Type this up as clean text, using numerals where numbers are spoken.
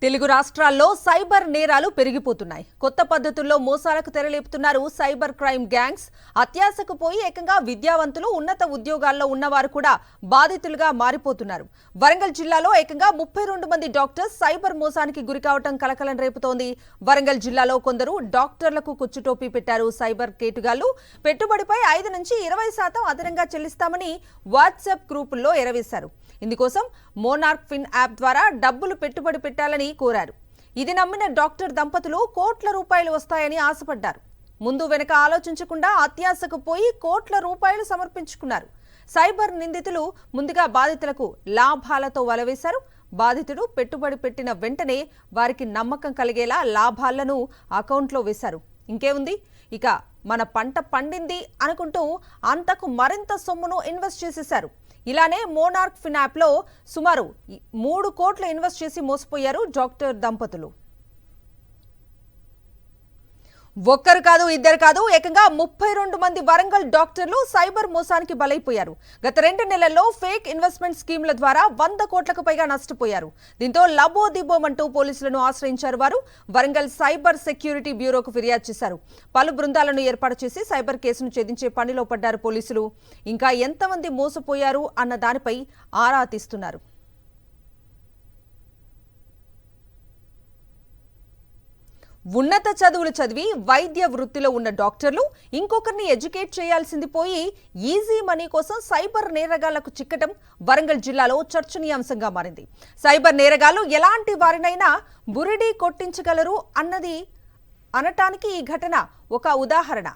తెలుగు రాష్ట్రాల్లో సైబర్ నేరాలు పెరిగిపోతున్నాయి. కొత్త పద్ధతుల్లో మోసాలకు తెరలేపుతున్నారు సైబర్ క్రైమ్ గ్యాంగ్స్. అత్యాశకు పోయి ఏకంగా విద్యావంతులు, ఉన్నత ఉద్యోగాల్లో ఉన్నవారు కూడా బాధితులుగా మారిపోతున్నారు. వరంగల్ జిల్లాలో ఏకంగా 32 మంది డాక్టర్స్ సైబర్ మోసానికి గురికావటం కలకలం రేపుతోంది. వరంగల్ జిల్లాలో కొందరు డాక్టర్లకు కుచ్చుటోపీ పెట్టారు సైబర్ కేటుగాళ్లు. పెట్టుబడిపై 5 నుంచి 20% అదనంగా చెల్లిస్తామని వాట్సాప్ గ్రూపుల్లో ఎరవేశారు. ఇందుకోసం మోనార్క్ ఫిన్ యాప్ ద్వారా డబ్బులు పెట్టుబడి పెట్టాలని కోరారు. ఇది నమ్మిన డాక్టర్ దంపతులు కోట్ల రూపాయలు వస్తాయని ఆశపడ్డారు. ముందు వెనక ఆలోచించకుండా అత్యాశకు పోయి కోట్ల రూపాయలు సమర్పించుకున్నారు. సైబర్ నిందితులు ముందుగా బాధితులకు లాభాలతో వలవేశారు. బాధితుడు పెట్టుబడి పెట్టిన వెంటనే వారికి నమ్మకం కలిగేలా లాభాలను అకౌంట్లో వేశారు. ఇంకేముంది, ఇక మన పంట పండింది అనుకుంటూ అంతకు మరింత సొమ్మును ఇన్వెస్ట్ చేసేశారు. ఇలానే మోనార్క్ ఫిన్ యాప్లో సుమారు 3 కోట్లు ఇన్వెస్ట్ చేసి మోసపోయారు డాక్టర్ దంపతులు. ఒక్కరు కాదు, ఇద్దరు కాదు, ఏకంగా 32 మంది వరంగల్ డాక్టర్లు సైబర్ మోసానికి బలైపోయారు. గత 2 నెలల్లో ఫేక్ ఇన్వెస్ట్మెంట్ స్కీమ్ల ద్వారా 100 కోట్లకు పైగా నష్టపోయారు. దీంతో లబోదిబోమంటూ పోలీసులను ఆశ్రయించారు వారు. వరంగల్ సైబర్ సెక్యూరిటీ బ్యూరోకు ఫిర్యాదు చేశారు. పలు బృందాలను ఏర్పాటు చేసి సైబర్ కేసును ఛేదించే పనిలో పడ్డారు పోలీసులు. ఇంకా ఎంతమంది మోసపోయారు అన్న దానిపై ఆరా తీస్తున్నారు. ఉన్నత చదువులు చదివి వైద్య వృత్తిలో ఉన్న డాక్టర్లు ఇంకొకరిని ఎడ్యుకేట్ చేయాల్సింది పోయి ఈజీ మనీ కోసం సైబర్ నేరగాళ్లకు చిక్కటం వరంగల్ జిల్లాలో చర్చనీయాంశంగా మారింది. సైబర్ నేరగాళ్లు ఎలాంటి వారినైనా బురిడి కొట్టించగలరు అనటానికి ఈ ఘటన ఒక ఉదాహరణ.